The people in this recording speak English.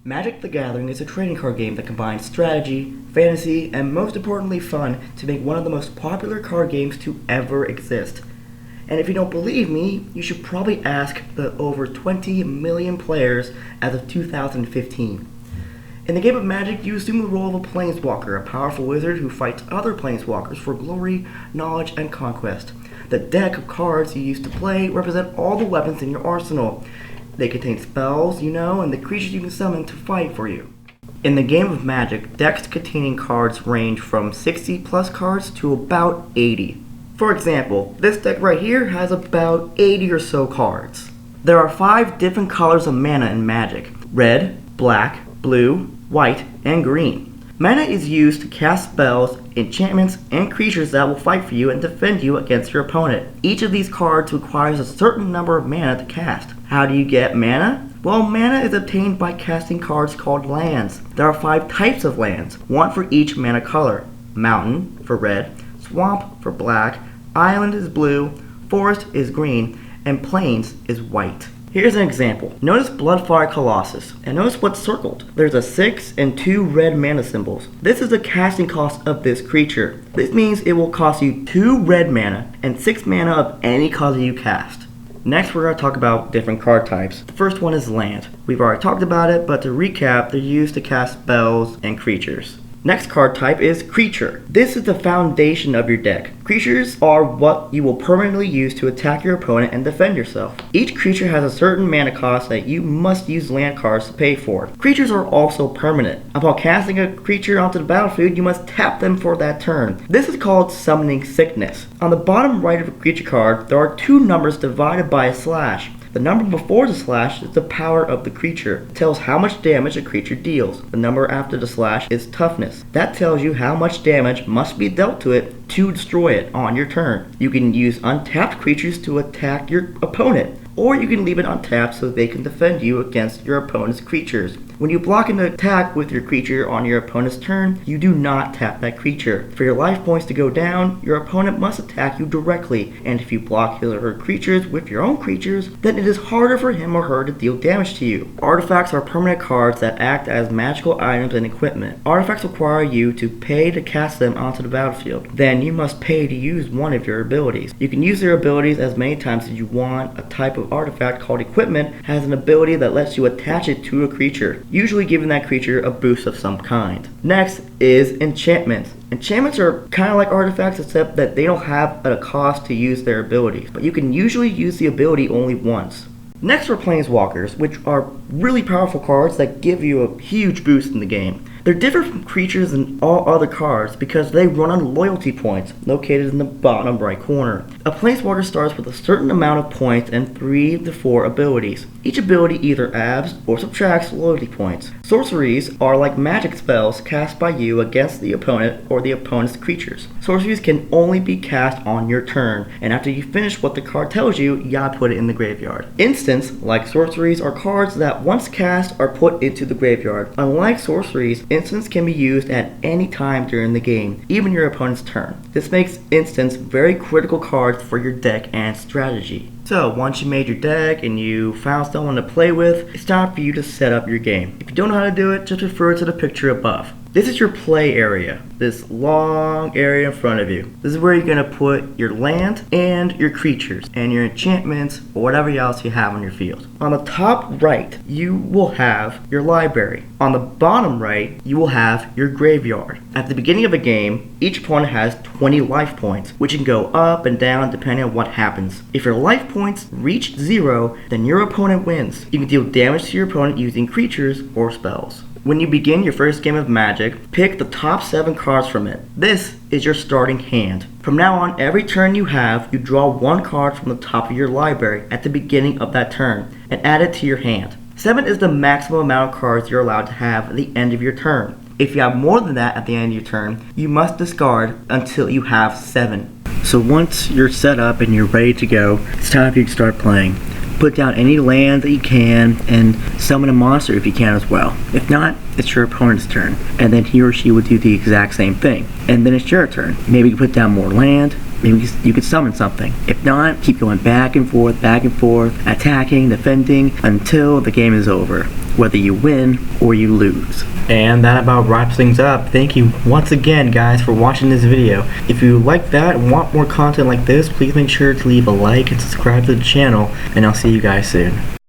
Magic the Gathering is a trading card game that combines strategy, fantasy, and most importantly fun to make one of the most popular card games to ever exist. And if you don't believe me, you should probably ask the over 20 million players as of 2015. In the game of Magic, you assume the role of a planeswalker, a powerful wizard who fights other planeswalkers for glory, knowledge, and conquest. The deck of cards you use to play represent all the weapons in your arsenal. They contain spells, and the creatures you can summon to fight for you. In the game of Magic, decks containing cards range from 60 plus cards to about 80. For example, this deck right here has about 80 or so cards. There are 5 different colors of mana in Magic: red, black, blue, white, and green. Mana is used to cast spells, enchantments, and creatures that will fight for you and defend you against your opponent. Each of these cards requires a certain number of mana to cast. How do you get mana? Well, mana is obtained by casting cards called lands. There are 5 types of lands, one for each mana color. Mountain for red, swamp for black, island is blue, forest is green, and plains is white. Here's an example. Notice Bloodfire Colossus, and notice what's circled. There's a 6 and 2 red mana symbols. This is the casting cost of this creature. This means it will cost you 2 red mana and 6 mana of any color you cast. Next, we're going to talk about different card types. The first one is land. We've already talked about it, but to recap, they're used to cast spells and creatures. Next card type is creature. This is the foundation of your deck. Creatures are what you will permanently use to attack your opponent and defend yourself. Each creature has a certain mana cost that you must use land cards to pay for. Creatures are also permanent. Upon casting a creature onto the battlefield, you must tap them for that turn. This is called summoning sickness. On the bottom right of a creature card, there are 2 numbers divided by a slash. The number before the slash is the power of the creature. It tells how much damage a creature deals. The number after the slash is toughness. That tells you how much damage must be dealt to it to destroy it on your turn. You can use untapped creatures to attack your opponent, or you can leave it untapped so they can defend you against your opponent's creatures. When you block an attack with your creature on your opponent's turn, you do not tap that creature. For your life points to go down, your opponent must attack you directly, and if you block his or her creatures with your own creatures, then it is harder for him or her to deal damage to you. Artifacts are permanent cards that act as magical items and equipment. Artifacts require you to pay to cast them onto the battlefield. Then you must pay to use one of your abilities. You can use their abilities as many times as you want. A type of artifact called equipment has an ability that lets you attach it to a creature, usually giving that creature a boost of some kind. Next is enchantments. Enchantments are kind of like artifacts, except that they don't have a cost to use their abilities, but you can usually use the ability only once. Next are planeswalkers, which are really powerful cards that give you a huge boost in the game. They're different from creatures and all other cards because they run on loyalty points, located in the bottom right corner. A planeswalker starts with a certain amount of points and 3 to 4 abilities. Each ability either adds or subtracts loyalty points. Sorceries are like magic spells cast by you against the opponent or the opponent's creatures. Sorceries can only be cast on your turn, and after you finish what the card tells you, you gotta put it in the graveyard. Instants, like sorceries, are cards that once cast are put into the graveyard. Unlike sorceries, instants can be used at any time during the game, even your opponent's turn. This makes instants very critical cards for your deck and strategy. So, once you made your deck and you found someone to play with, it's time for you to set up your game. If you don't know how to do it, just refer to the picture above. This is your play area, this long area in front of you. This is where you're going to put your land and your creatures and your enchantments or whatever else you have on your field. On the top right, you will have your library. On the bottom right, you will have your graveyard. At the beginning of a game, each opponent has 20 life points, which can go up and down depending on what happens. If your life points reach 0, then your opponent wins. You can deal damage to your opponent using creatures or spells. When you begin your first game of Magic, pick the top 7 cards from it. This is your starting hand. From now on, every turn you have, you draw 1 card from the top of your library at the beginning of that turn and add it to your hand. 7 is the maximum amount of cards you're allowed to have at the end of your turn. If you have more than that at the end of your turn, you must discard until you have 7. So once you're set up and you're ready to go, it's time for you to start playing. Put down any land that you can and summon a monster if you can as well. If not, it's your opponent's turn, and then he or she will do the exact same thing. And then it's your turn. Maybe you put down more land, maybe you could summon something. If not, keep going back and forth, attacking, defending, until the game is over, whether you win or you lose. And that about wraps things up. Thank you once again, guys, for watching this video. If you like that and want more content like this, please make sure to leave a like and subscribe to the channel, and I'll see you guys soon.